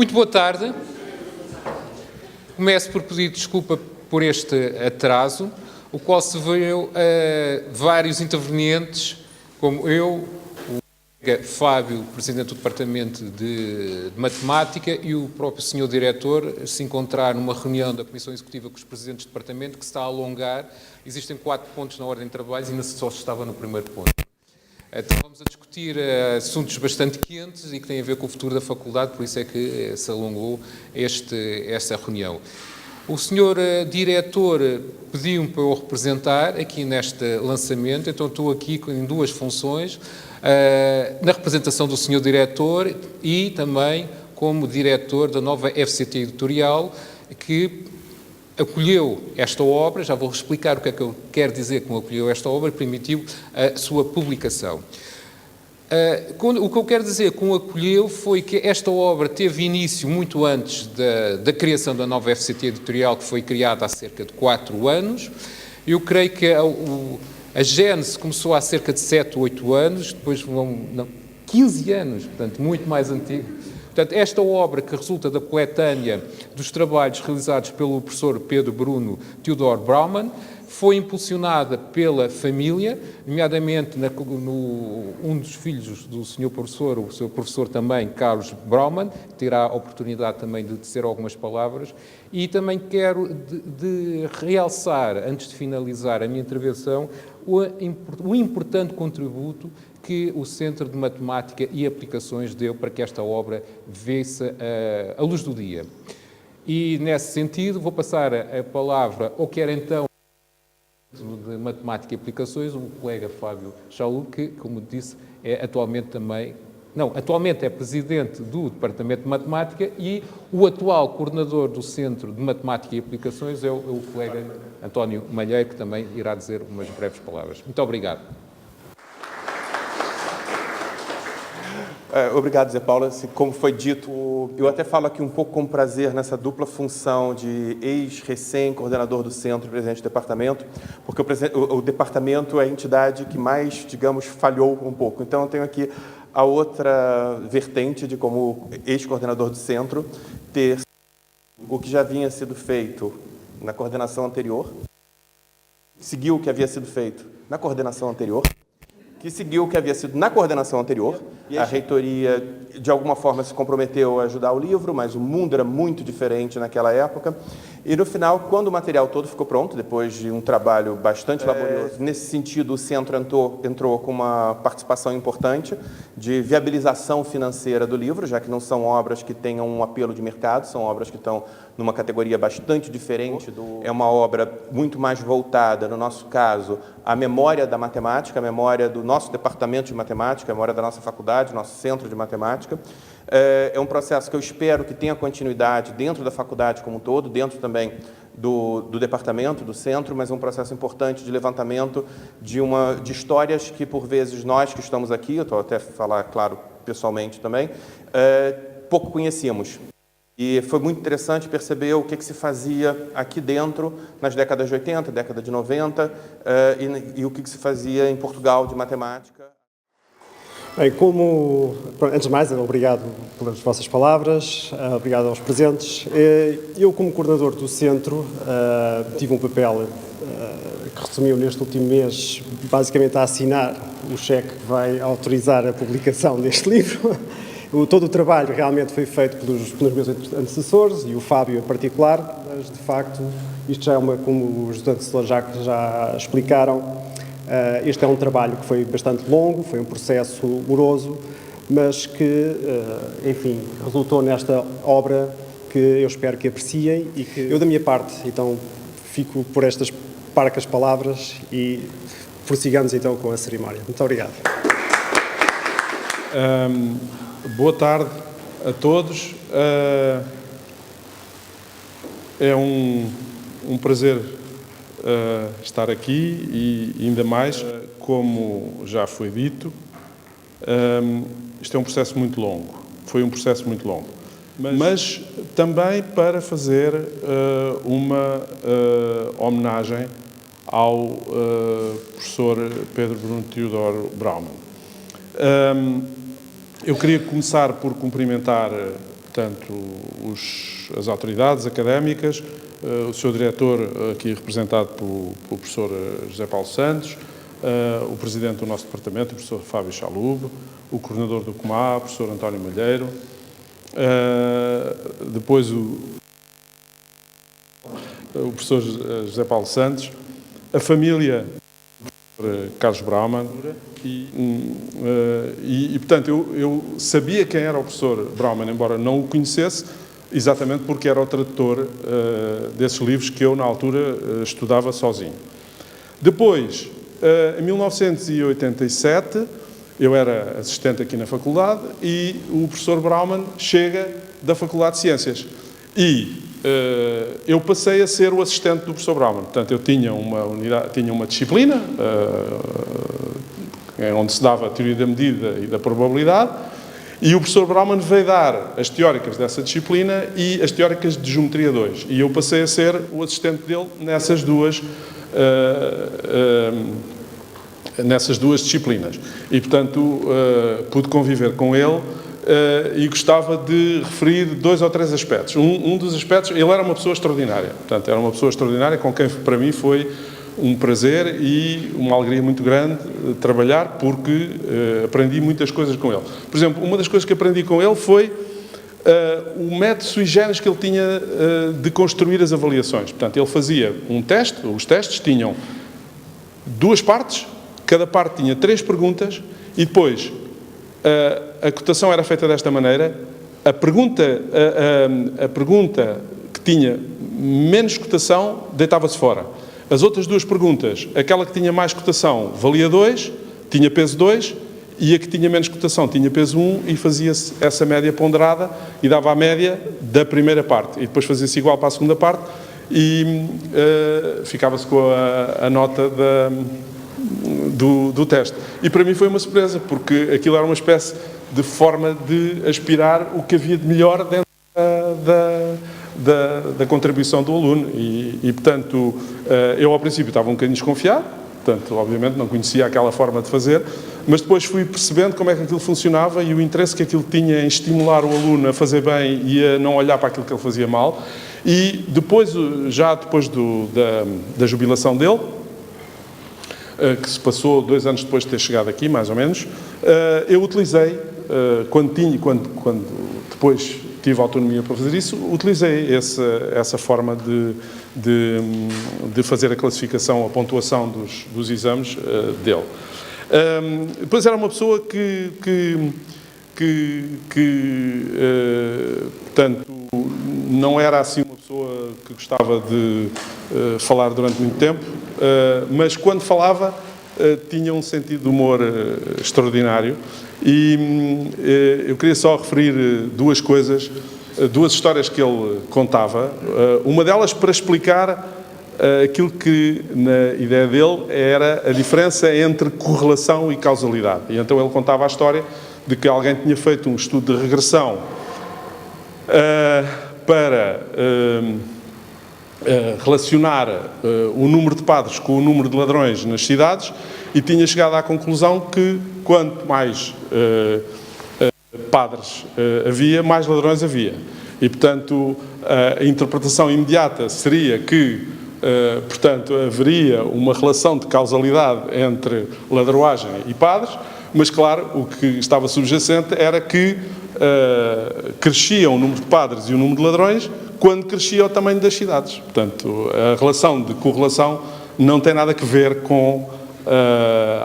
Muito boa tarde. Começo por pedir desculpa por este atraso, o qual se veio a vários intervenientes, como eu, o colega Fábio, Presidente do Departamento de Matemática, e o próprio Sr. Diretor, se encontrar numa reunião da Comissão Executiva com os Presidentes do Departamento, que se está a alongar. Existem 4 pontos na ordem de trabalhos e ainda só se estava no primeiro ponto. Então vamos a discutir assuntos bastante quentes e que têm a ver com o futuro da faculdade, por isso é que se alongou esta reunião. O senhor diretor pediu-me para eu representar aqui neste lançamento, então estou aqui em 2 funções, na representação do senhor diretor e também como diretor da nova FCT Editorial, que acolheu esta obra. Já vou explicar o que é que eu quero dizer com acolheu esta obra e permitiu a sua publicação. O que eu quero dizer com acolheu foi que esta obra teve início muito antes da criação da nova FCT Editorial, que foi criada há cerca de 4 anos. Eu creio que a gênese começou há cerca de 7 ou 8 anos, depois 15 anos, portanto, muito mais antigo. Portanto, esta obra, que resulta da coletânea dos trabalhos realizados pelo professor Pedro Bruno Theodor Brauman, foi impulsionada pela família, nomeadamente um dos filhos do senhor professor, o seu professor também, Carlos Brauman, que terá a oportunidade também de dizer algumas palavras, e também quero de realçar, antes de finalizar a minha intervenção, o importante contributo que o Centro de Matemática e Aplicações deu para que esta obra viesse à luz do dia. E, nesse sentido, vou passar a palavra ao que era então de Matemática e Aplicações, o colega Fábio Chalu, que, como disse, é atualmente é presidente do Departamento de Matemática, e o atual coordenador do Centro de Matemática e Aplicações é o colega António Malheiro, que também irá dizer umas breves palavras. Muito obrigado. Obrigado, Zé Paulo. Como foi dito, eu até falo aqui um pouco com prazer nessa dupla função de ex-recém-coordenador do centro e presidente do departamento, porque o departamento é a entidade que mais, digamos, falhou um pouco. Então, eu tenho aqui a outra vertente de, como ex-coordenador do centro, ter o que já vinha sido feito na coordenação anterior, seguiu o que havia sido feito na coordenação anterior, que seguiu o que havia sido na coordenação anterior. A reitoria, de alguma forma, se comprometeu a ajudar o livro, mas o mundo era muito diferente naquela época. E, no final, quando o material todo ficou pronto, depois de um trabalho bastante laborioso, nesse sentido, o centro entrou com uma participação importante de viabilização financeira do livro, já que não são obras que tenham um apelo de mercado, são obras que estão numa categoria bastante diferente. É uma obra muito mais voltada, no nosso caso, à memória da matemática, à memória do nosso departamento de matemática, à memória da nossa faculdade, nosso centro de matemática. É um processo que eu espero que tenha continuidade dentro da faculdade como um todo, dentro também do departamento, do centro, mas é um processo importante de levantamento de histórias que, por vezes, nós que estamos aqui, eu estou até a falar, claro, pessoalmente também, pouco conhecíamos. E foi muito interessante perceber o que se fazia aqui dentro nas décadas de 80, década de 90, e o que se fazia em Portugal de matemática. Bem, antes de mais, obrigado pelas vossas palavras, obrigado aos presentes. Eu, como coordenador do centro, tive um papel que resumiu neste último mês, basicamente a assinar o cheque que vai autorizar a publicação deste livro. Todo o trabalho realmente foi feito pelos meus antecessores, e o Fábio em particular, mas, de facto, isto já é como os antecessores já explicaram. Este é um trabalho que foi bastante longo, foi um processo moroso, mas que, enfim, resultou nesta obra que eu espero que apreciem e que eu, da minha parte, então, fico por estas parcas palavras e prossigamos, então, com a cerimónia. Muito obrigado. Boa tarde a todos. É um prazer estar aqui e, ainda mais, como já foi dito, isto é um processo muito longo. Foi um processo muito longo. Mas também para fazer uma homenagem ao professor Pedro Bruno Theodor Brauman. Eu queria começar por cumprimentar, portanto, as autoridades académicas, o seu diretor, aqui representado pelo professor José Paulo Santos, o presidente do nosso departamento, o professor Fábio Chalub, o coordenador do COMA, o professor António Malheiro, depois o professor José Paulo Santos, a família Carlos Brauman, e portanto, eu sabia quem era o professor Brauman, embora não o conhecesse, exatamente porque era o tradutor desses livros que eu, na altura, estudava sozinho. Depois, em 1987, eu era assistente aqui na faculdade e o professor Brauman chega da Faculdade de Ciências. E eu passei a ser o assistente do professor Brauman. Portanto, eu tinha uma disciplina onde se dava a teoria da medida e da probabilidade, e o professor Brauman veio dar as teóricas dessa disciplina e as teóricas de geometria 2. E eu passei a ser o assistente dele nessas duas disciplinas. E, portanto, pude conviver com ele e gostava de referir 2 ou 3 aspectos. Um dos aspectos, ele era uma pessoa extraordinária. Portanto, era uma pessoa extraordinária com quem, para mim, foi um prazer e uma alegria muito grande trabalhar, porque aprendi muitas coisas com ele. Por exemplo, uma das coisas que aprendi com ele foi o método sui generis que ele tinha de construir as avaliações. Portanto, ele fazia um teste, os testes tinham 2 partes, cada parte tinha 3 perguntas, e depois a cotação era feita desta maneira: a pergunta que tinha menos cotação deitava-se fora. As outras 2 perguntas, aquela que tinha mais cotação valia 2, tinha peso 2, e a que tinha menos cotação tinha peso 1, e fazia-se essa média ponderada e dava a média da primeira parte. E depois fazia-se igual para a segunda parte e ficava-se com a nota do teste. E para mim foi uma surpresa, porque aquilo era uma espécie de forma de aspirar o que havia de melhor dentro da contribuição do aluno. E portanto, eu ao princípio estava um bocadinho desconfiado, portanto, obviamente não conhecia aquela forma de fazer, mas depois fui percebendo como é que aquilo funcionava e o interesse que aquilo tinha em estimular o aluno a fazer bem e a não olhar para aquilo que ele fazia mal. E depois, já depois da jubilação dele, que se passou 2 anos depois de ter chegado aqui, mais ou menos, eu utilizei, quando depois tive autonomia para fazer isso, utilizei essa forma de fazer a classificação, a pontuação dos exames dele. Depois era uma pessoa portanto, não era assim uma pessoa que gostava de falar durante muito tempo, mas quando falava tinha um sentido de humor extraordinário. E eu queria só referir 2 coisas, 2 histórias que ele contava. Uma delas para explicar aquilo que, na ideia dele, era a diferença entre correlação e causalidade. E então ele contava a história de que alguém tinha feito um estudo de regressão para relacionar o número de padres com o número de ladrões nas cidades, e tinha chegado à conclusão que quanto mais padres havia, mais ladrões havia. E, portanto, a interpretação imediata seria que, portanto, haveria uma relação de causalidade entre ladroagem e padres, mas, claro, o que estava subjacente era que crescia o número de padres e o número de ladrões quando crescia o tamanho das cidades. Portanto, a relação de correlação não tem nada a ver com,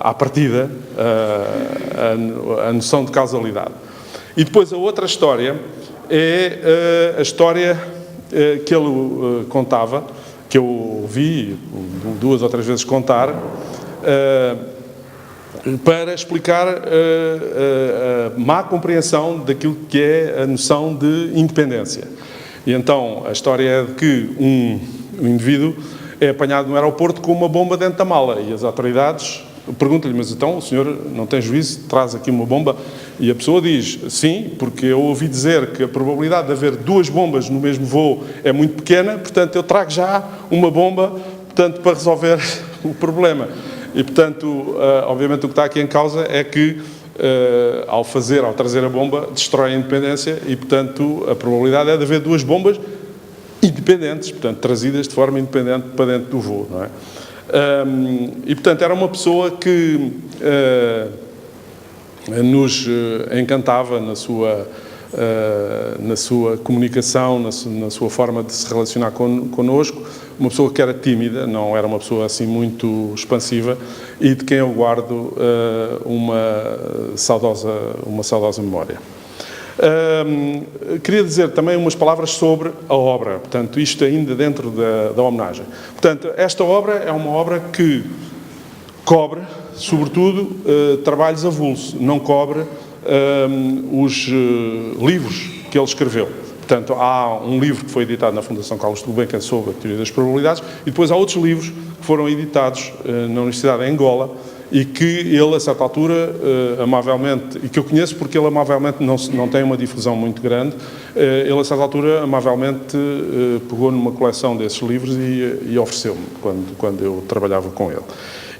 à partida, a noção de causalidade. E depois a outra história é a história que ele contava, que eu ouvi 2 ou 3 vezes contar, para explicar a má compreensão daquilo que é a noção de independência. E então a história é de que um indivíduo é apanhado no aeroporto com uma bomba dentro da mala e as autoridades perguntam-lhe: mas então o senhor não tem juízo, traz aqui uma bomba? E a pessoa diz: sim, porque eu ouvi dizer que a probabilidade de haver 2 bombas no mesmo voo é muito pequena, portanto eu trago já uma bomba, portanto, para resolver o problema. E portanto, obviamente o que está aqui em causa é que ao trazer a bomba, destrói a independência e, portanto, a probabilidade é de haver duas bombas independentes, portanto, trazidas de forma independente para dentro do voo, não é? E, portanto, era uma pessoa que nos encantava na sua comunicação, na sua forma de se relacionar connosco, uma pessoa que era tímida, não era uma pessoa assim muito expansiva e de quem eu guardo uma saudosa memória. Queria dizer também umas palavras sobre a obra, portanto, isto ainda dentro da homenagem. Portanto, esta obra é uma obra que cobre, sobretudo, trabalhos avulsos, não cobre os livros que ele escreveu. Portanto, há um livro que foi editado na Fundação Carlos Gulbenkian sobre a teoria das probabilidades e depois há outros livros que foram editados na Universidade de Angola e que ele, a certa altura, amavelmente, e que eu conheço porque ele amavelmente não tem uma difusão muito grande, ele, a certa altura, amavelmente pegou numa coleção desses livros e ofereceu-me quando eu trabalhava com ele.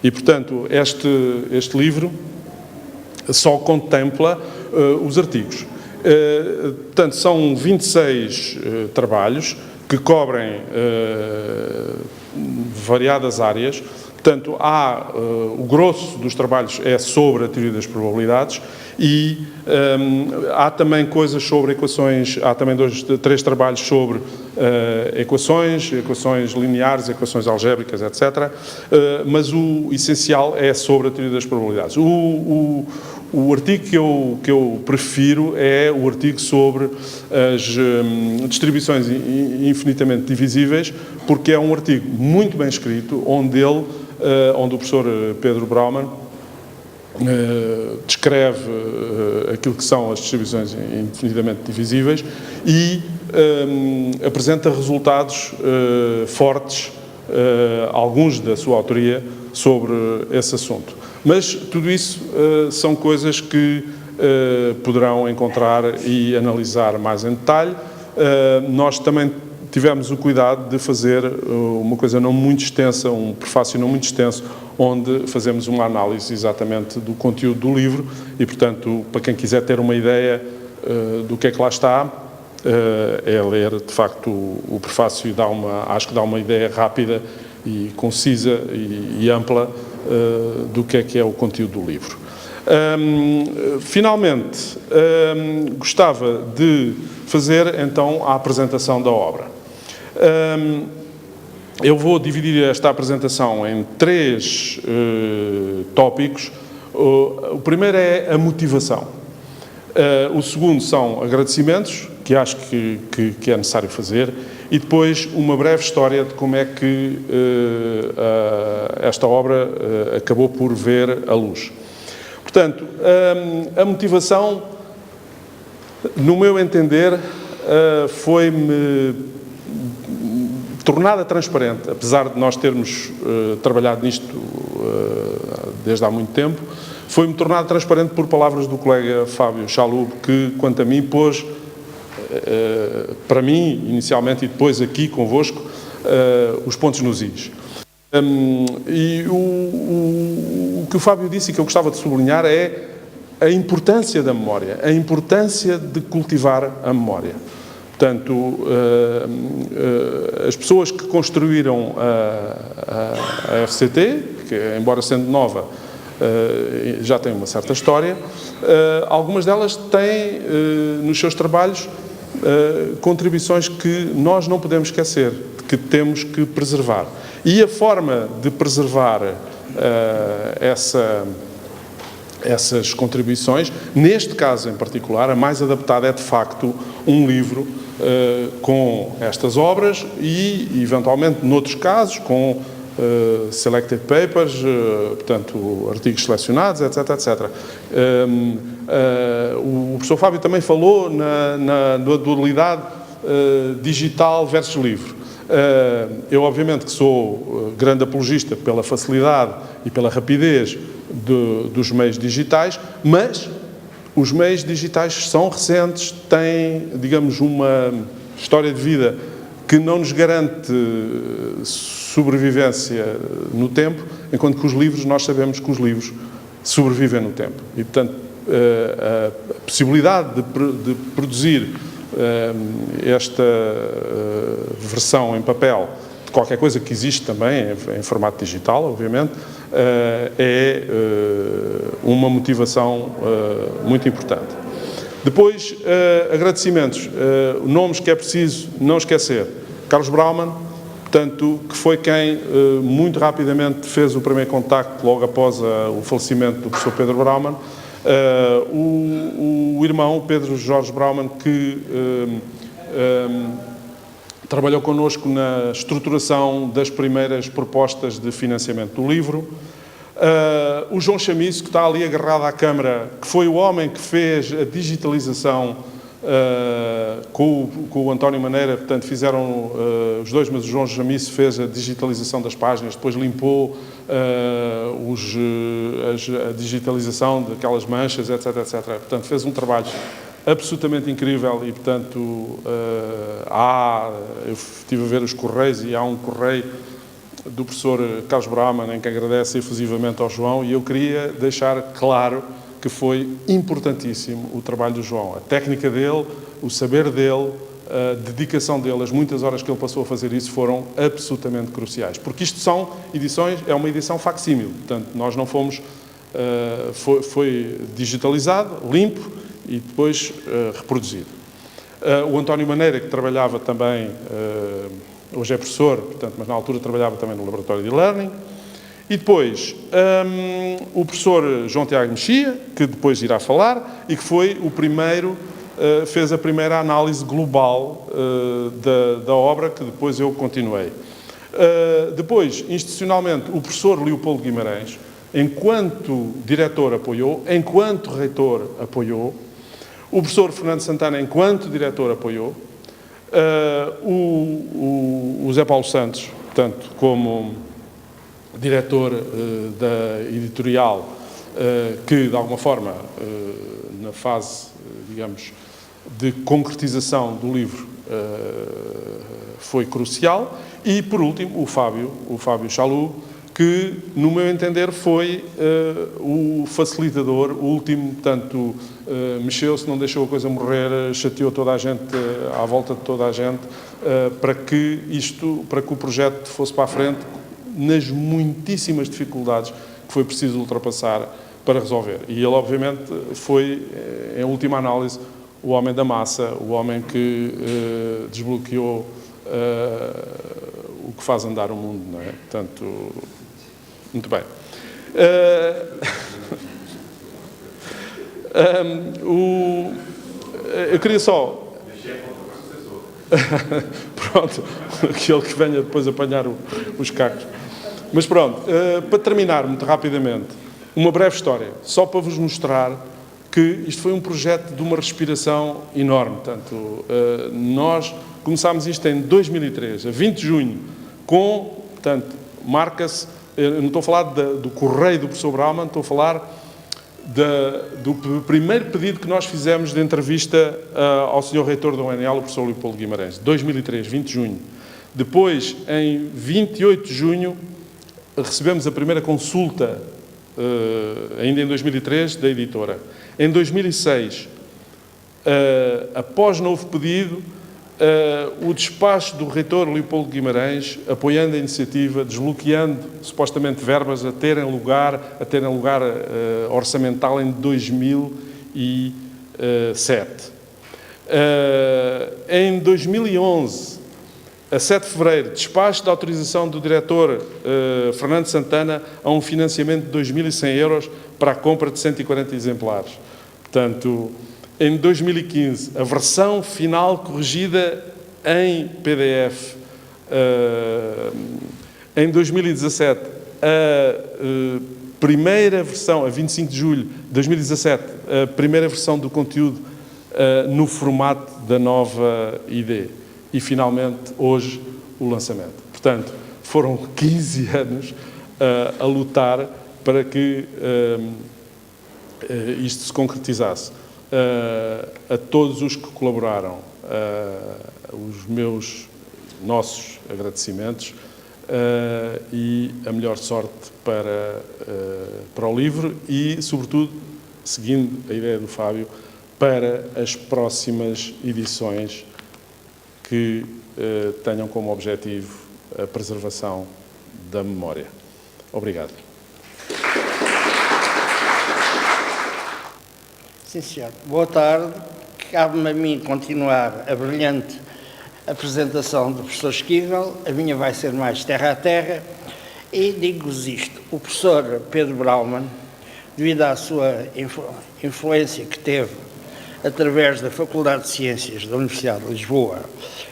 E, portanto, este livro só contempla os artigos. Portanto, são 26 trabalhos que cobrem variadas áreas. Portanto, o grosso dos trabalhos é sobre a teoria das probabilidades e há também coisas sobre equações, há também 3 trabalhos sobre equações lineares, equações algébricas, etc. Mas o essencial é sobre a teoria das probabilidades. O artigo que eu prefiro é o artigo sobre as distribuições infinitamente divisíveis, porque é um artigo muito bem escrito, onde o professor Pedro Brauman descreve aquilo que são as distribuições infinitamente divisíveis e apresenta resultados fortes, alguns da sua autoria, sobre esse assunto. Mas tudo isso são coisas que poderão encontrar e analisar mais em detalhe. Nós também tivemos o cuidado de fazer uma coisa não muito extensa, um prefácio não muito extenso, onde fazemos uma análise exatamente do conteúdo do livro e, portanto, para quem quiser ter uma ideia do que é que lá está, é ler, de facto, o prefácio e acho que dá uma ideia rápida e concisa e ampla do que é o conteúdo do livro. Finalmente, gostava de fazer, então, a apresentação da obra. Eu vou dividir esta apresentação em 3 tópicos. O primeiro é a motivação. O segundo são agradecimentos, que acho que é necessário fazer, e depois uma breve história de como é que esta obra acabou por ver a luz. Portanto, a motivação, no meu entender, foi-me tornada transparente, apesar de nós termos trabalhado nisto desde há muito tempo, foi-me tornada transparente por palavras do colega Fábio Chalub, que, quanto a mim, pôs, para mim, inicialmente, e depois aqui convosco, os pontos nos is. E o que o Fábio disse e que eu gostava de sublinhar é a importância da memória, a importância de cultivar a memória. Portanto, as pessoas que construíram a FCT, que, embora sendo nova, já tem uma certa história, algumas delas têm nos seus trabalhos contribuições que nós não podemos esquecer, que temos que preservar. E a forma de preservar essas contribuições, neste caso em particular, a mais adaptada é de facto um livro com estas obras e, eventualmente, noutros casos, com selected papers, portanto, artigos selecionados, etc, etc. O professor Fábio também falou na dualidade digital versus livro. Eu, obviamente, que sou grande apologista pela facilidade e pela rapidez dos meios digitais, mas os meios digitais são recentes, têm, digamos, uma história de vida que não nos garante sobrevivência no tempo, enquanto que os livros, nós sabemos que os livros sobrevivem no tempo. E, portanto, a possibilidade de produzir esta versão em papel de qualquer coisa que existe também em formato digital, obviamente, é uma motivação muito importante. Depois, agradecimentos, nomes que é preciso não esquecer. Carlos Brauman, portanto, que foi quem muito rapidamente fez o primeiro contacto logo após o falecimento do professor Pedro Brauman. O irmão, Pedro Jorge Brauman, que trabalhou connosco na estruturação das primeiras propostas de financiamento do livro. O João Chamisso, que está ali agarrado à câmara, que foi o homem que fez a digitalização com o António Maneira, portanto fizeram os dois, mas o João Chamisso fez a digitalização das páginas, depois limpou a digitalização daquelas manchas, etc, etc. Portanto, fez um trabalho absolutamente incrível e, portanto, eu estive a ver os correios e há um correio do professor Carlos Brauman em que agradece efusivamente ao João, e eu queria deixar claro que foi importantíssimo o trabalho do João, a técnica dele, o saber dele, a dedicação dele, as muitas horas que ele passou a fazer isso foram absolutamente cruciais, porque isto são edições, é uma edição facsímil, portanto, nós não fomos, foi digitalizado, limpo e depois reproduzido. O António Maneira, que trabalhava também, hoje é professor, portanto, mas na altura trabalhava também no laboratório de e-learning. E depois, o professor João Tiago Mexia, que depois irá falar, e que foi o primeiro, fez a primeira análise global da obra, que depois eu continuei. Depois, institucionalmente, o professor Leopoldo Guimarães, enquanto diretor apoiou, enquanto reitor apoiou, o professor Fernando Santana, enquanto diretor, apoiou. O Zé Paulo Santos, portanto, como diretor da editorial, que, de alguma forma, na fase, digamos, de concretização do livro, foi crucial. E, por último, o Fábio Chalou, que, no meu entender, foi o facilitador, o último, portanto, mexeu-se, não deixou a coisa morrer, chateou toda a gente, à volta de toda a gente, para que o projeto fosse para a frente, nas muitíssimas dificuldades que foi preciso ultrapassar para resolver. E ele, obviamente, foi, em última análise, o homem da massa, o homem que desbloqueou o que faz andar o mundo, não é? Portanto, muito bem. Eu queria só... Pronto, aquele que venha depois apanhar os cacos. Mas pronto, para terminar muito rapidamente, uma breve história, só para vos mostrar que isto foi um projeto de uma respiração enorme. Portanto, nós começámos isto em 2003, a 20 de junho, portanto, marca-se, eu não estou a falar do correio do professor Brauman, estou a falar do primeiro pedido que nós fizemos de entrevista ao Sr. Reitor da UNL, o professor Leopoldo Guimarães, 2003, 20 de junho. Depois, em 28 de junho, recebemos a primeira consulta, ainda em 2003, da editora. Em 2006, após novo pedido, o despacho do reitor Leopoldo Guimarães, apoiando a iniciativa, desbloqueando supostamente verbas a terem lugar orçamental em 2007. Em 2011, a 7 de fevereiro, despacho de autorização do diretor Fernando Santana a um financiamento de 2.100 euros para a compra de 140 exemplares. Portanto, em 2015, a versão final corrigida em PDF. Em 2017, a primeira versão, a 25 de julho de 2017, a primeira versão do conteúdo no formato da nova ID. E, finalmente, hoje, o lançamento. Portanto, foram 15 anos a lutar para que isto se concretizasse. A todos os que colaboraram, nossos agradecimentos e a melhor sorte para o livro e, sobretudo, seguindo a ideia do Fábio, para as próximas edições que tenham como objetivo a preservação da memória. Obrigado. Sim, senhor. Boa tarde. Cabe-me a mim continuar a brilhante apresentação do professor Esquivel. A minha vai ser mais terra a terra. E digo-vos isto. O professor Pedro Brauman, devido à sua influência que teve através da Faculdade de Ciências da Universidade de Lisboa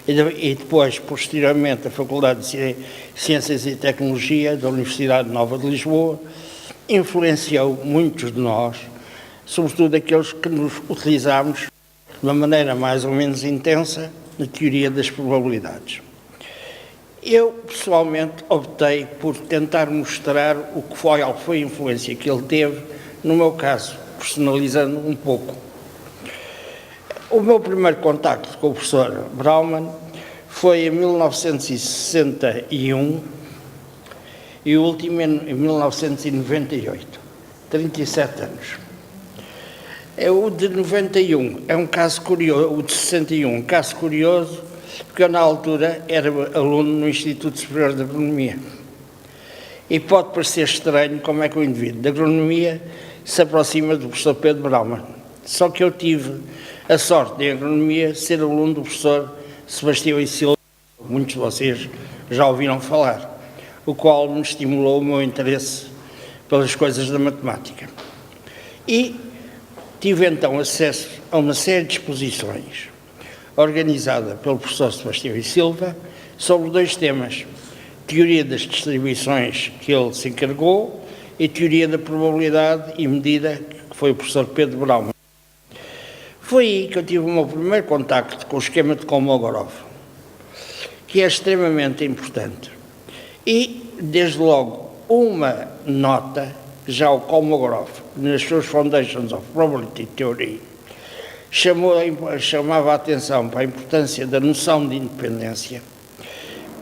e depois, posteriormente, a Faculdade de Ciências e Tecnologia da Universidade Nova de Lisboa, influenciou muitos de nós, sobretudo aqueles que nos utilizámos de uma maneira mais ou menos intensa na teoria das probabilidades. Eu, pessoalmente, optei por tentar mostrar o que foi a influência que ele teve, no meu caso, personalizando um pouco. O meu primeiro contacto com o professor Brauman foi em 1961 e o último em 1998, 37 anos. O de 91 é um caso curioso, o de 61 um caso curioso, porque eu na altura era aluno no Instituto Superior de Agronomia. E pode parecer estranho como é que o indivíduo da agronomia se aproxima do professor Pedro Brauman. Só que eu tive a sorte de, em agronomia, ser aluno do professor Sebastião e Silva, muitos de vocês já ouviram falar, o qual me estimulou o meu interesse pelas coisas da matemática. E tive então acesso a uma série de exposições organizada pelo professor Sebastião e Silva sobre dois temas: teoria das distribuições, que ele se encarregou, e teoria da probabilidade e medida, que foi o professor Pedro Brauman. Foi aí que eu tive o meu primeiro contacto com o esquema de Kolmogorov, que é extremamente importante. E, desde logo, uma nota, já o Kolmogorov, nas suas Foundations of Probability Theory, chamava a atenção para a importância da noção de independência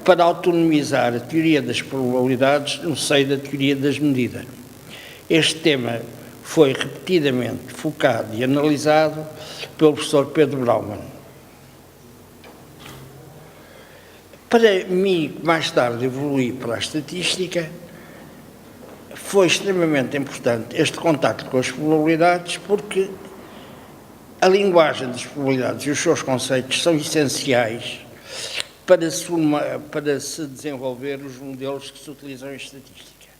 para autonomizar a teoria das probabilidades no seio da teoria das medidas. Este tema foi repetidamente focado e analisado pelo professor Pedro Brauman. Para mim, mais tarde, evoluí para a estatística, foi extremamente importante este contacto com as probabilidades, porque a linguagem das probabilidades e os seus conceitos são essenciais para se desenvolver os modelos que se utilizam em estatística.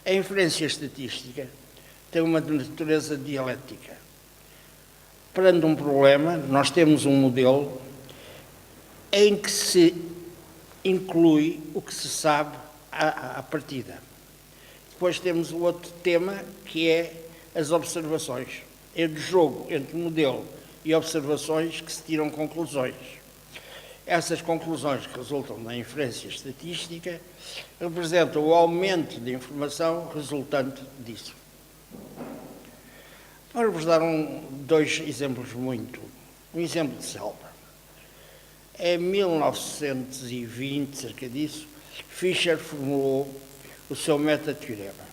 A inferência estatística tem uma natureza dialética. Perante um problema, nós temos um modelo em que se inclui o que se sabe à partida. Depois temos o outro tema, que é as observações. É do jogo entre modelo e observações que se tiram conclusões. Essas conclusões que resultam da inferência estatística representam o aumento de informação resultante disso. Para vos dar dois exemplos um exemplo de selva. Em 1920, cerca disso, Fisher formulou o seu metateorema,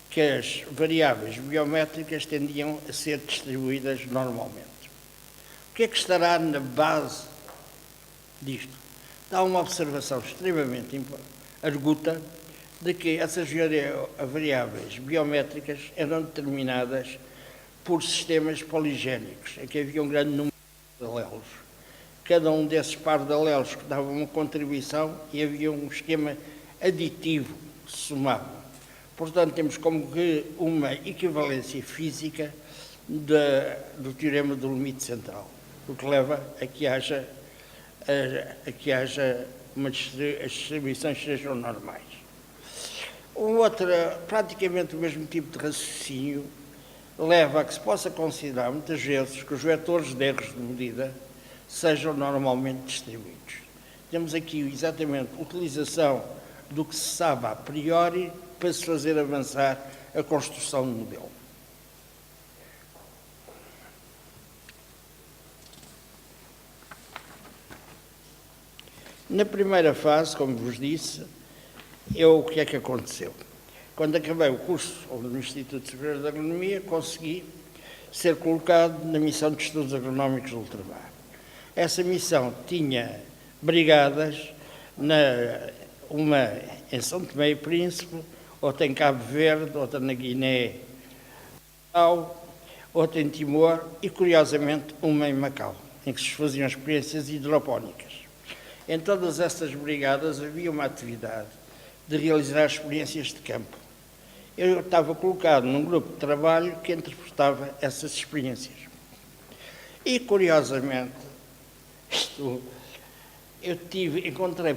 que as variáveis biométricas tendiam a ser distribuídas normalmente. O que é que estará na base disto? Dá uma observação extremamente arguta de que essas variáveis biométricas eram determinadas por sistemas poligénicos, em que havia um grande número de alelos. Cada um desses pares de alelos que dava uma contribuição e havia um esquema aditivo que se somava. Portanto, temos como que uma equivalência física do teorema do limite central, o que leva a que haja as distribuições sejam normais. Praticamente o mesmo tipo de raciocínio leva a que se possa considerar muitas vezes que os vetores de erros de medida sejam normalmente distribuídos. Temos aqui exatamente a utilização do que se sabe a priori para se fazer avançar a construção do modelo. Na primeira fase, como vos disse, o que é que aconteceu? Quando acabei o curso no Instituto Superior de Agronomia, consegui ser colocado na missão de estudos agronómicos de ultramar. Essa missão tinha brigadas, uma em São Tomé e Príncipe, outra em Cabo Verde, outra na Guiné, outra em Timor e, curiosamente, uma em Macau, em que se faziam experiências hidropónicas. Em todas essas brigadas havia uma atividade de realizar experiências de campo. Eu estava colocado num grupo de trabalho que interpretava essas experiências. E, curiosamente, encontrei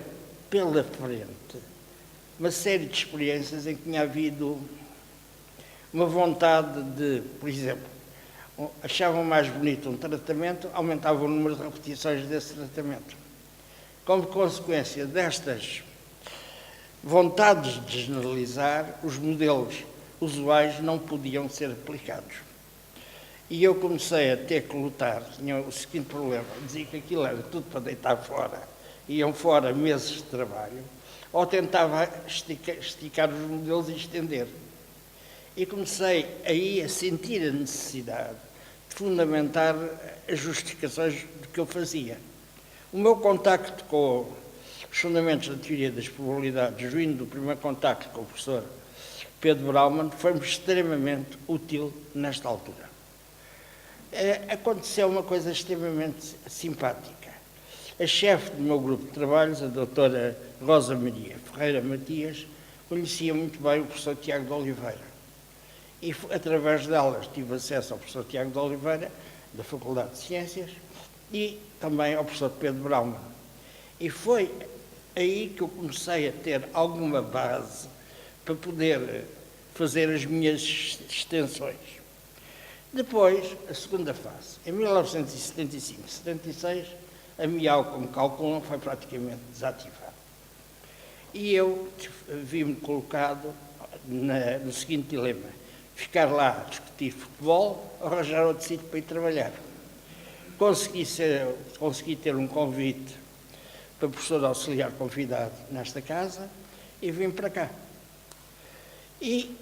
pela frente uma série de experiências em que tinha havido uma vontade de, por exemplo, achavam mais bonito um tratamento, aumentava o número de repetições desse tratamento. Como consequência destas vontades de generalizar, os modelos usuais não podiam ser aplicados. E eu comecei a ter que lutar. Tinha o seguinte problema: dizia que aquilo era tudo para deitar fora. Iam fora meses de trabalho, ou tentava esticar os modelos e estender. E comecei aí a sentir a necessidade de fundamentar as justificações do que eu fazia. O meu contacto com os fundamentos da teoria das probabilidades, vindo do primeiro contacto com o professor Pedro Brauman, foi-me extremamente útil nesta altura. Aconteceu uma coisa extremamente simpática. A chefe do meu grupo de trabalhos, a doutora Rosa Maria Ferreira Matias, conhecia muito bem o professor Tiago de Oliveira. E, através delas, tive acesso ao professor Tiago de Oliveira, da Faculdade de Ciências, e também ao professor Pedro Brauman. E foi aí que eu comecei a ter alguma base para poder fazer as minhas extensões. Depois, a segunda fase. Em 1975-76, a MIAL, como calculam, foi praticamente desativada. E eu vi-me colocado no seguinte dilema: ficar lá a discutir futebol ou arranjar outro sítio para ir trabalhar. Consegui ter um convite para professor auxiliar convidado nesta casa e vim para cá. E,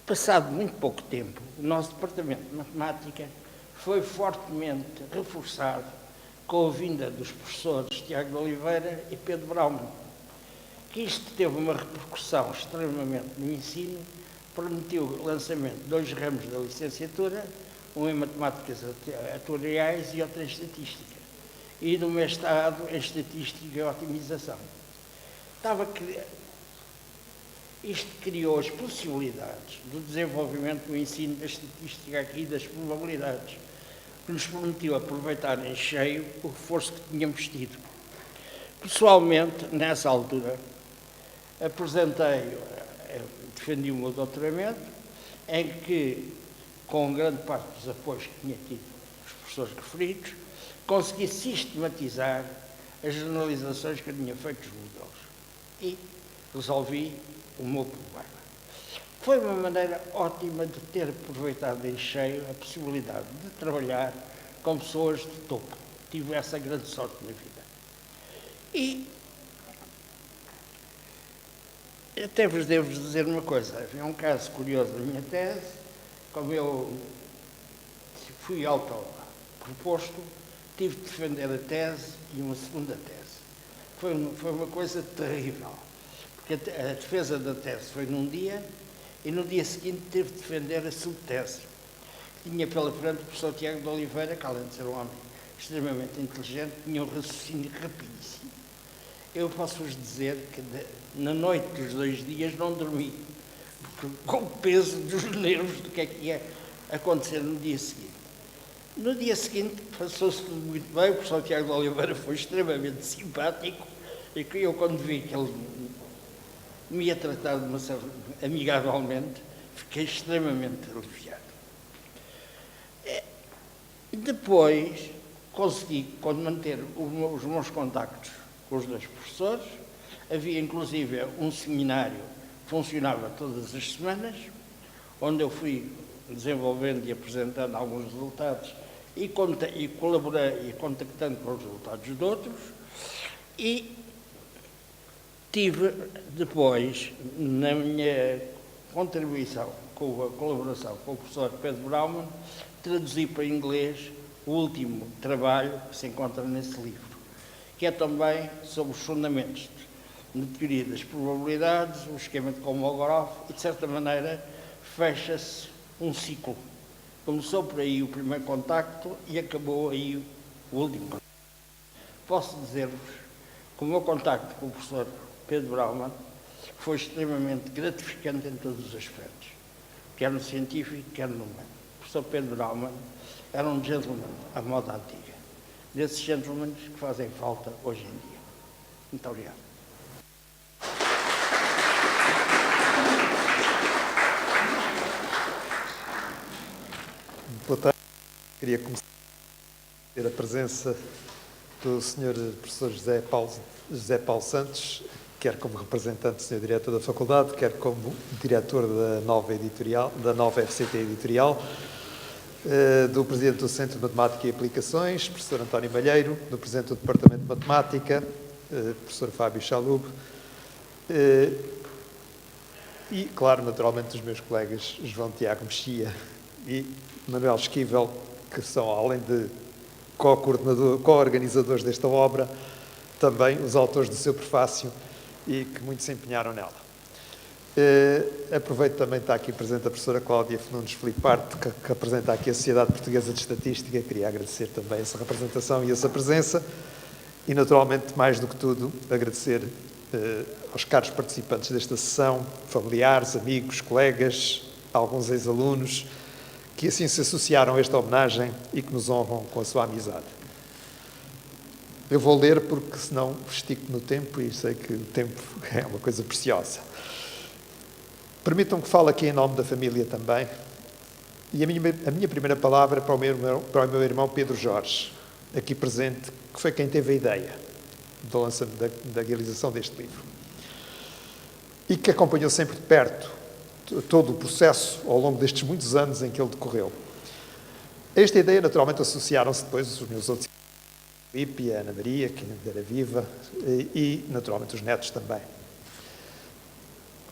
passado muito pouco tempo, o nosso departamento de matemática foi fortemente reforçado com a vinda dos professores Tiago de Oliveira e Pedro Brauman, que isto teve uma repercussão extremamente no ensino, permitiu o lançamento de 2 ramos da licenciatura, um em matemáticas atuariais e outro em estatística, e no mestrado em estatística e otimização. Isto criou as possibilidades do desenvolvimento do ensino da estatística aqui e das probabilidades, que nos permitiu aproveitar em cheio o reforço que tínhamos tido. Pessoalmente, nessa altura, defendi o meu doutoramento, em que, com grande parte dos apoios que tinha tido os professores referidos, consegui sistematizar as generalizações que eu tinha feito dos modelos e resolvi o meu problema. Foi uma maneira ótima de ter aproveitado em cheio a possibilidade de trabalhar com pessoas de topo. Tive essa grande sorte na vida. E até vos devo dizer uma coisa. Havia um caso curioso na minha tese. Como eu fui autoproposto, tive de defender a tese e uma segunda tese. Foi uma coisa terrível, porque a defesa da tese foi num dia e no dia seguinte teve de defender a subtese. Tinha pela frente o professor Tiago de Oliveira, que além de ser um homem extremamente inteligente, tinha um raciocínio rapidíssimo. Eu posso-vos dizer que na noite dos 2 dias não dormi, porque, com o peso dos nervos do que é que ia acontecer no dia seguinte. No dia seguinte passou-se tudo muito bem, o professor Tiago de Oliveira foi extremamente simpático e que eu, quando vi que ele me ia tratar amigavelmente, fiquei extremamente aliviado. Depois consegui manter os meus contactos com os 2 professores. Havia inclusive um seminário que funcionava todas as semanas, onde eu fui desenvolvendo e apresentando alguns resultados e colaborei e contactando com os resultados de outros. E Tive depois, na minha contribuição, com a colaboração com o professor Pedro Brauman, traduzi para inglês o último trabalho que se encontra nesse livro, que é também sobre os fundamentos na teoria das probabilidades, o esquema de Kolmogorov, e de certa maneira fecha-se um ciclo. Começou por aí o primeiro contacto e acabou aí o último contacto. Posso dizer-vos que o meu contacto com o professor Pedro Brauman foi extremamente gratificante em todos os aspectos, quer no científico, quer no humano. O professor Pedro Brauman era um gentleman à moda antiga, desses gentlemen que fazem falta hoje em dia. Muito obrigado. Boa tarde. Queria começar a ter a presença do Sr. Professor José Paulo Santos, quer como representante do Sr. Diretor da Faculdade, quer como diretor da nova FCT Editorial, do Presidente do Centro de Matemática e Aplicações, Professor António Malheiro, do Presidente do Departamento de Matemática, Professor Fábio Chalub, e, claro, naturalmente, dos meus colegas João Tiago Mexia e Manuel Esquivel, que são, além de co-organizadores desta obra, também os autores do seu prefácio e que muito se empenharam nela. Aproveito também estar aqui presente a professora Cláudia Nunes Filiparte, que representa aqui a Sociedade Portuguesa de Estatística. Queria agradecer também essa representação e essa presença e, naturalmente, mais do que tudo, agradecer aos caros participantes desta sessão, familiares, amigos, colegas, alguns ex-alunos, que assim se associaram a esta homenagem e que nos honram com a sua amizade. Eu vou ler porque senão estico no tempo e sei que o tempo é uma coisa preciosa. Permitam que fale aqui em nome da família também. E a minha primeira palavra é para o meu irmão Pedro Jorge, aqui presente, que foi quem teve a ideia da realização deste livro. E que acompanhou sempre de perto todo o processo ao longo destes muitos anos em que ele decorreu. A esta ideia, naturalmente, associaram-se depois os meus outros Filipe e a Ana Maria, que ainda era viva, e, naturalmente, os netos também.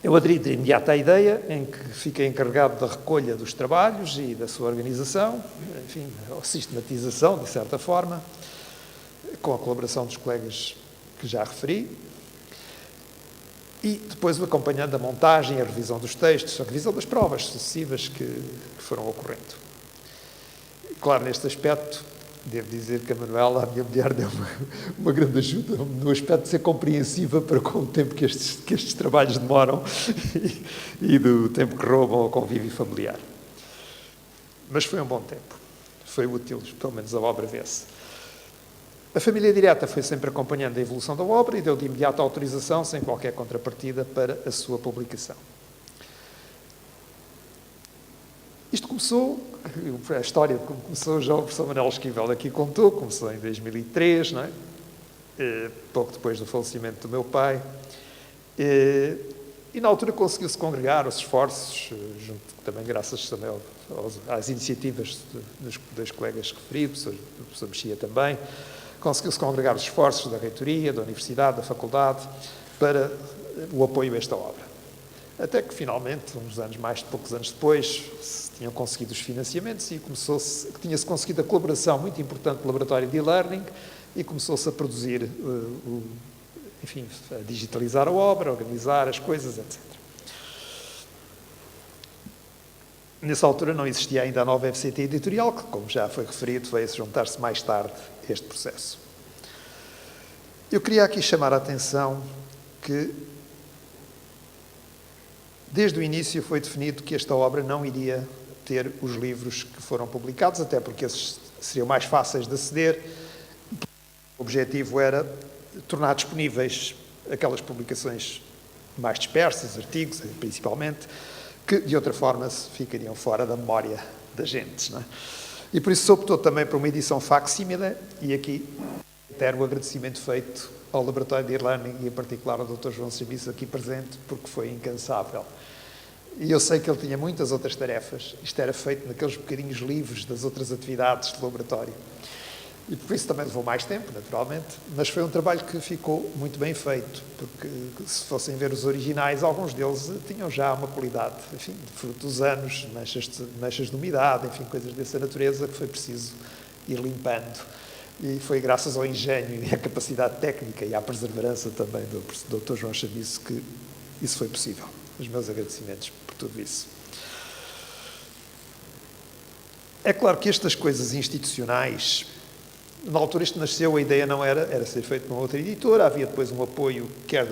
Eu aderi de imediato à ideia, em que fiquei encarregado da recolha dos trabalhos e da sua organização, enfim, a sistematização, de certa forma, com a colaboração dos colegas que já referi, e depois acompanhando a montagem e a revisão dos textos, a revisão das provas sucessivas que foram ocorrendo. Claro, neste aspecto, devo dizer que a Manuela, a minha mulher, deu uma grande ajuda no aspecto de ser compreensiva para com o tempo que estes trabalhos demoram e do tempo que roubam ao convívio familiar. Mas foi um bom tempo. Foi útil, pelo menos a obra vê-se. A família direta foi sempre acompanhando a evolução da obra e deu de imediato autorização, sem qualquer contrapartida, para a sua publicação. Isto começou, a história começou já o professor Manuel Esquivel aqui contou, começou em 2003, não é? Pouco depois do falecimento do meu pai, e na altura conseguiu-se congregar os esforços, junto, também graças também às iniciativas dos colegas que referi, do professor Mexia também, conseguiu-se congregar os esforços da reitoria, da universidade, da faculdade, para o apoio a esta obra. Até que, finalmente, poucos anos depois, se tinham conseguido os financiamentos e tinha-se conseguido a colaboração muito importante do laboratório de e-learning e começou-se a produzir, enfim, a digitalizar a obra, a organizar as coisas, etc. Nessa altura não existia ainda a nova FCT Editorial, que, como já foi referido, veio a juntar-se mais tarde a este processo. Eu queria aqui chamar a atenção que, desde o início, foi definido que esta obra não iria ter os livros que foram publicados, até porque esses seriam mais fáceis de aceder. O objetivo era tornar disponíveis aquelas publicações mais dispersas, artigos, principalmente, que, de outra forma, ficariam fora da memória da gente, não é? E por isso se optou também por uma edição facsímile, e aqui quero o agradecimento feito ao Laboratório de e-learning e, em particular, ao Dr. João Serviço aqui presente, porque foi incansável. E eu sei que ele tinha muitas outras tarefas. Isto era feito naqueles bocadinhos livres das outras atividades do laboratório. E por isso também levou mais tempo, naturalmente, mas foi um trabalho que ficou muito bem feito, porque se fossem ver os originais, alguns deles tinham já uma qualidade, enfim, de fruto dos anos, manchas de umidade, enfim, coisas dessa natureza que foi preciso ir limpando. E foi graças ao engenho e à capacidade técnica e à perseverança também do Dr. João Chabiço que isso foi possível. Os meus agradecimentos por tudo isso. É claro que estas coisas institucionais, na altura isto nasceu, a ideia não era ser feito numa outra editora, havia depois um apoio quer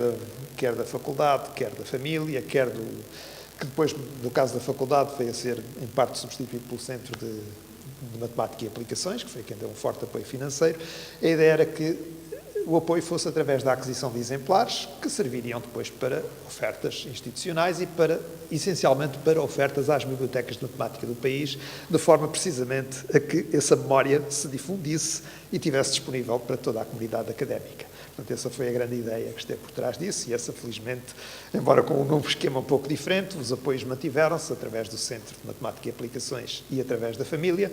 da faculdade, quer da família, que depois, no caso da faculdade, veio a ser em parte substituído pelo Centro de Matemática e Aplicações, que foi quem deu um forte apoio financeiro. A ideia era que o apoio fosse através da aquisição de exemplares, que serviriam depois para ofertas institucionais e essencialmente para ofertas às bibliotecas de matemática do país, de forma precisamente a que essa memória se difundisse e estivesse disponível para toda a comunidade académica. Portanto, essa foi a grande ideia que esteve por trás disso e essa, felizmente, embora com um novo esquema um pouco diferente, os apoios mantiveram-se através do Centro de Matemática e Aplicações e através da família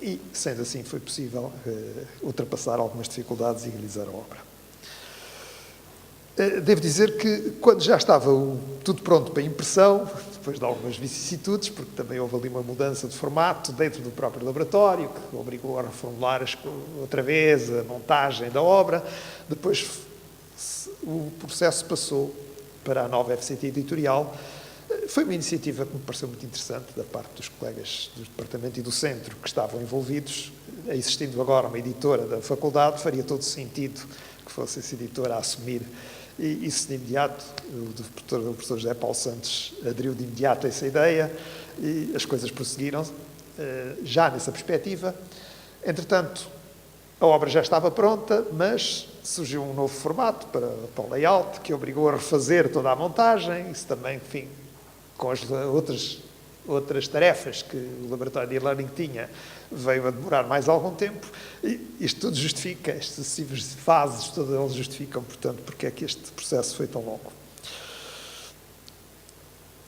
e, sendo assim, foi possível ultrapassar algumas dificuldades e realizar a obra. Devo dizer que, quando já estava tudo pronto para impressão, depois de algumas vicissitudes, porque também houve ali uma mudança de formato dentro do próprio laboratório, que obrigou a reformular outra vez a montagem da obra, depois o processo passou para a nova FCT Editorial. Foi uma iniciativa que me pareceu muito interessante da parte dos colegas do Departamento e do Centro que estavam envolvidos. Existindo agora uma editora da faculdade, faria todo sentido que fosse essa editora a assumir. E isso de imediato, o professor José Paulo Santos aderiu de imediato a essa ideia e as coisas prosseguiram já nessa perspectiva. Entretanto, a obra já estava pronta, mas surgiu um novo formato para o layout, que obrigou a refazer toda a montagem, isso também, enfim, com as outras tarefas que o laboratório de e-learning tinha, veio a demorar mais algum tempo. E isto tudo justifica, estas sucessivas fases, todas elas justificam, portanto, porque é que este processo foi tão longo.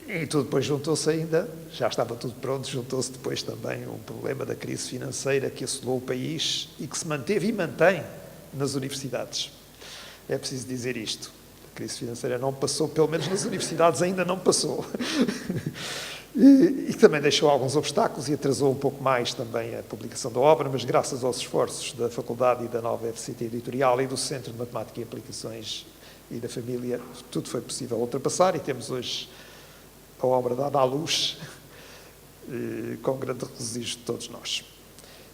E tudo depois juntou-se ainda, já estava tudo pronto, juntou-se depois também um problema da crise financeira que assolou o país e que se manteve e mantém nas universidades. É preciso dizer isto. A crise financeira não passou, pelo menos nas universidades ainda não passou. E também deixou alguns obstáculos e atrasou um pouco mais também a publicação da obra, mas graças aos esforços da Faculdade e da nova FCT Editorial e do Centro de Matemática e Aplicações e da família, tudo foi possível ultrapassar e temos hoje a obra dada à luz com grande regozijo de todos nós.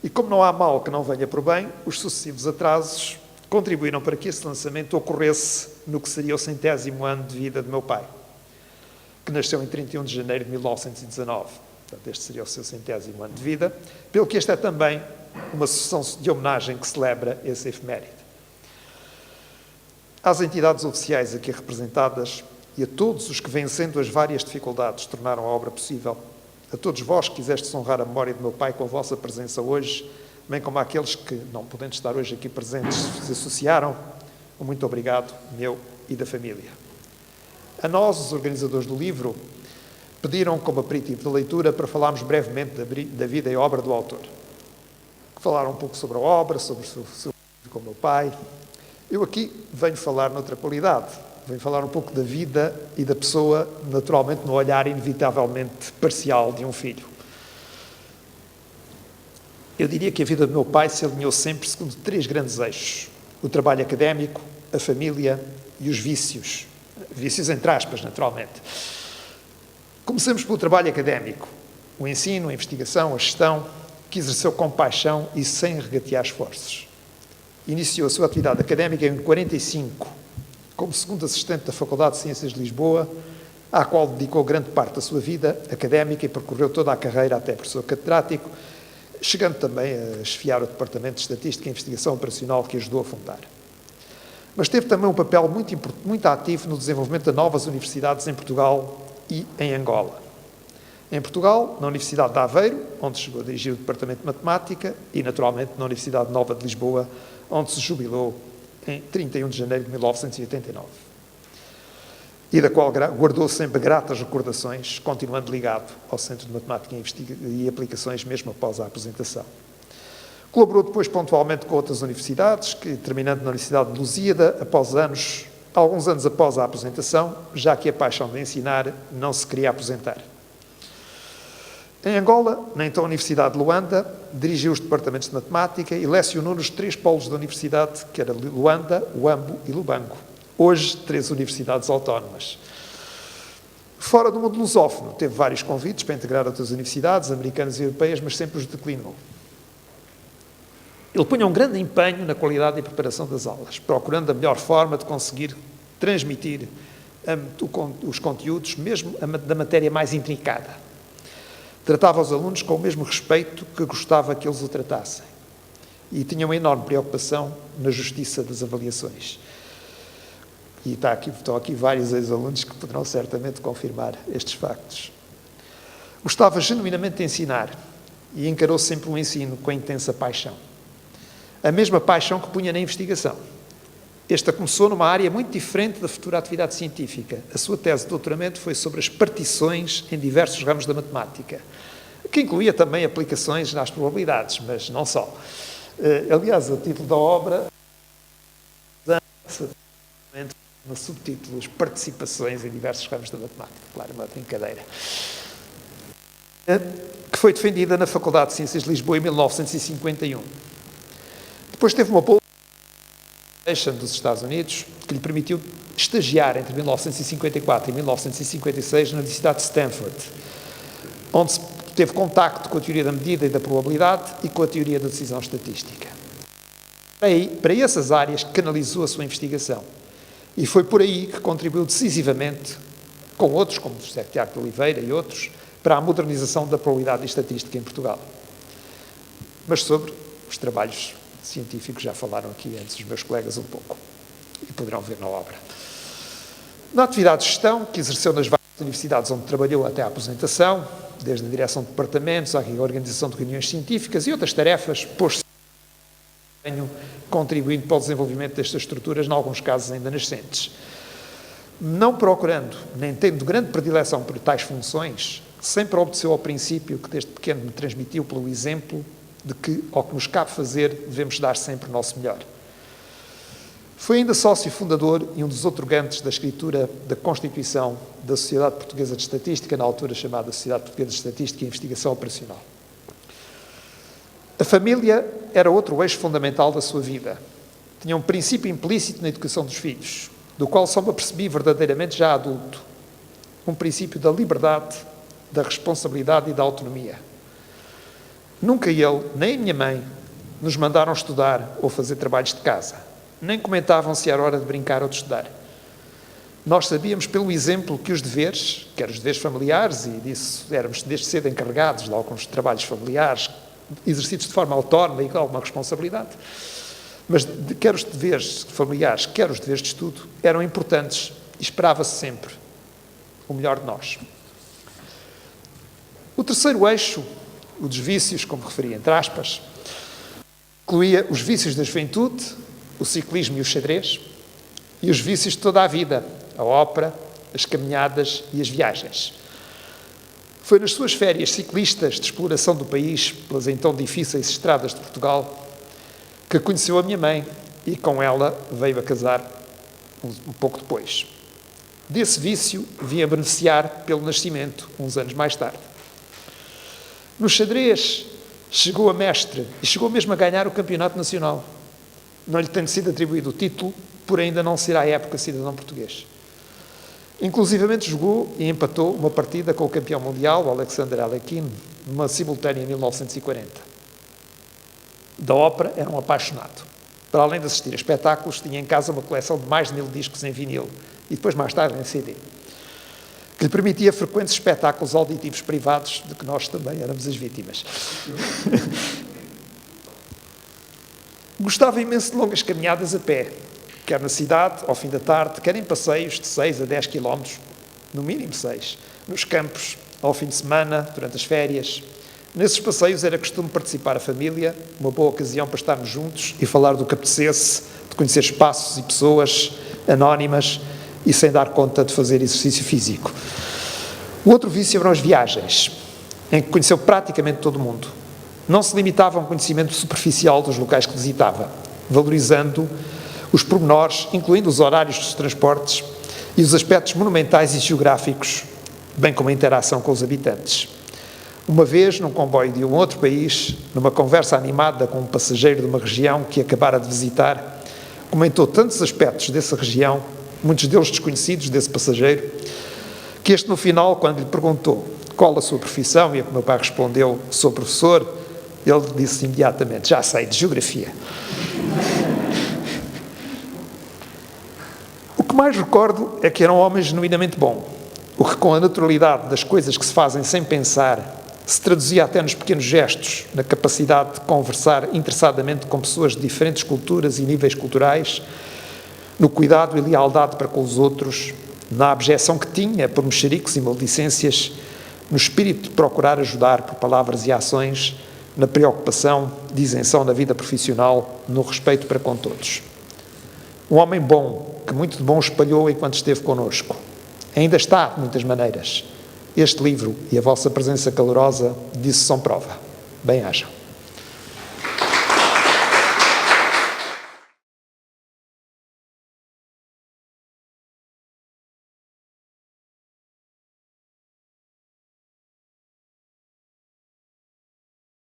E como não há mal que não venha por bem, os sucessivos atrasos contribuíram para que esse lançamento ocorresse no que seria o 100º ano de vida de meu pai, que nasceu em 31 de janeiro de 1919. Portanto, este seria o seu 100º ano de vida, pelo que esta é também uma sessão de homenagem que celebra esse efeméride. Às entidades oficiais aqui representadas e a todos os que, vencendo as várias dificuldades, tornaram a obra possível, a todos vós que quisestes honrar a memória de meu pai com a vossa presença hoje, bem como àqueles que, não podendo estar hoje aqui presentes, se associaram, um muito obrigado, meu e da família. A nós, os organizadores do livro, pediram como aperitivo da leitura para falarmos brevemente da vida e obra do autor. Falaram um pouco sobre a obra, sobre o seu com o meu pai. Eu aqui venho falar noutra qualidade. Venho falar um pouco da vida e da pessoa, naturalmente no olhar inevitavelmente parcial de um filho. Eu diria que a vida do meu pai se alinhou sempre segundo 3 grandes eixos: o trabalho académico, a família e os vícios. Vícios entre aspas, naturalmente. Comecemos pelo trabalho académico. O ensino, a investigação, a gestão, que exerceu com paixão e sem regatear esforços. Iniciou a sua atividade académica em 1945, como segundo assistente da Faculdade de Ciências de Lisboa, à qual dedicou grande parte da sua vida académica e percorreu toda a carreira até professor catedrático, chegando também a chefiar o Departamento de Estatística e Investigação Operacional que ajudou a fundar. Mas teve também um papel muito ativo no desenvolvimento de novas universidades em Portugal e em Angola. Em Portugal, na Universidade de Aveiro, onde chegou a dirigir o Departamento de Matemática, e naturalmente na Universidade Nova de Lisboa, onde se jubilou em 31 de janeiro de 1989. E da qual guardou sempre gratas recordações, continuando ligado ao Centro de Matemática e Aplicações, mesmo após a aposentação. Colaborou depois pontualmente com outras universidades, que, terminando na Universidade de Lusíada, alguns anos após a aposentação, já que a paixão de ensinar não se queria aposentar. Em Angola, na então Universidade de Luanda, dirigiu os departamentos de matemática e lecionou nos 3 polos da universidade, que era Luanda, Huambo e Lubango. Hoje, 3 universidades autónomas. Fora do mundo lusófono, teve vários convites para integrar outras universidades, americanas e europeias, mas sempre os declinou. Ele punha um grande empenho na qualidade e preparação das aulas, procurando a melhor forma de conseguir transmitir os conteúdos, mesmo da matéria mais intrincada. Tratava os alunos com o mesmo respeito que gostava que eles o tratassem. E tinha uma enorme preocupação na justiça das avaliações. E estão aqui vários ex-alunos que poderão certamente confirmar estes factos. Gostava genuinamente de ensinar e encarou sempre o ensino com intensa paixão. A mesma paixão que punha na investigação. Esta começou numa área muito diferente da futura atividade científica. A sua tese de doutoramento foi sobre as partições em diversos ramos da matemática, que incluía também aplicações nas probabilidades, mas não só. Aliás, o título da obra no subtítulo, as participações em diversos ramos da matemática. Claro, uma brincadeira. Que foi defendida na Faculdade de Ciências de Lisboa em 1951. Depois teve uma bolsa dos Estados Unidos que lhe permitiu estagiar entre 1954 e 1956 na Universidade de Stanford, onde teve contacto com a teoria da medida e da probabilidade e com a teoria da decisão estatística. Para essas áreas canalizou a sua investigação. E foi por aí que contribuiu decisivamente, com outros, como José Tiago de Oliveira e outros, para a modernização da probabilidade e estatística em Portugal. Mas sobre os trabalhos científicos já falaram aqui antes os meus colegas um pouco, e poderão ver na obra. Na atividade de gestão, que exerceu nas várias universidades onde trabalhou até à aposentação, desde a direção de departamentos, à organização de reuniões científicas e outras tarefas, pôs-se contribuindo para o desenvolvimento destas estruturas, em alguns casos ainda nascentes. Não procurando, nem tendo grande predileção por tais funções, sempre obedeceu ao princípio que desde pequeno me transmitiu pelo exemplo de que, ao que nos cabe fazer, devemos dar sempre o nosso melhor. Foi ainda sócio fundador e um dos outorgantes da escritura da Constituição da Sociedade Portuguesa de Estatística, na altura chamada Sociedade Portuguesa de Estatística e Investigação Operacional. A família era outro eixo fundamental da sua vida. Tinha um princípio implícito na educação dos filhos, do qual só me apercebi verdadeiramente já adulto. Um princípio da liberdade, da responsabilidade e da autonomia. Nunca ele, nem a minha mãe, nos mandaram estudar ou fazer trabalhos de casa. Nem comentavam se era hora de brincar ou de estudar. Nós sabíamos pelo exemplo que os deveres, quer os deveres familiares, e disso éramos desde cedo encarregados de alguns trabalhos familiares, exercidos de forma autónoma e com alguma responsabilidade, mas quer os deveres familiares, quer os deveres de estudo, eram importantes e esperava-se sempre o melhor de nós. O terceiro eixo, o dos vícios, como referi entre aspas, incluía os vícios da juventude, o ciclismo e o xadrez, e os vícios de toda a vida, a ópera, as caminhadas e as viagens. Foi nas suas férias ciclistas de exploração do país, pelas então difíceis estradas de Portugal, que conheceu a minha mãe e com ela veio a casar um pouco depois. Desse vício vinha beneficiar pelo nascimento, uns anos mais tarde. No xadrez chegou a mestre e chegou mesmo a ganhar o campeonato nacional. Não lhe tem sido atribuído o título, por ainda não ser à época cidadão português. Inclusivamente jogou e empatou uma partida com o campeão mundial, o Alexander Alekhine, numa simultânea em 1940. Da ópera era um apaixonado. Para além de assistir a espetáculos, tinha em casa uma coleção de mais de 1000 discos em vinil e depois mais tarde em CD, que lhe permitia frequentes espetáculos auditivos privados, de que nós também éramos as vítimas. Gostava imenso de longas caminhadas a pé, quer na cidade, ao fim da tarde, quer em passeios de 6 a 10 km, no mínimo 6, nos campos, ao fim de semana, durante as férias. Nesses passeios era costume participar a família, uma boa ocasião para estarmos juntos e falar do que apetecesse, de conhecer espaços e pessoas anónimas e sem dar conta de fazer exercício físico. O outro vício eram as viagens, em que conheceu praticamente todo o mundo. não se limitava a um conhecimento superficial dos locais que visitava, valorizando os pormenores, incluindo os horários dos transportes e os aspectos monumentais e geográficos, bem como a interação com os habitantes. Uma vez, num comboio de um outro país, numa conversa animada com um passageiro de uma região que acabara de visitar, comentou tantos aspectos dessa região, muitos deles desconhecidos desse passageiro, que este, no final, quando lhe perguntou qual a sua profissão, e a que o meu pai respondeu, sou professor, ele disse imediatamente, já sei, de geografia. O que mais recordo é que era um homem genuinamente bom, o que, com a naturalidade das coisas que se fazem sem pensar, se traduzia até nos pequenos gestos, na capacidade de conversar interessadamente com pessoas de diferentes culturas e níveis culturais, no cuidado e lealdade para com os outros, na abjeção que tinha por mexericos e maldicências, no espírito de procurar ajudar por palavras e ações, na preocupação de isenção na vida profissional, no respeito para com todos. Um homem bom, que muito de bom espalhou enquanto esteve connosco. Ainda está, de muitas maneiras. Este livro e a vossa presença calorosa disso são prova. Bem-ajam.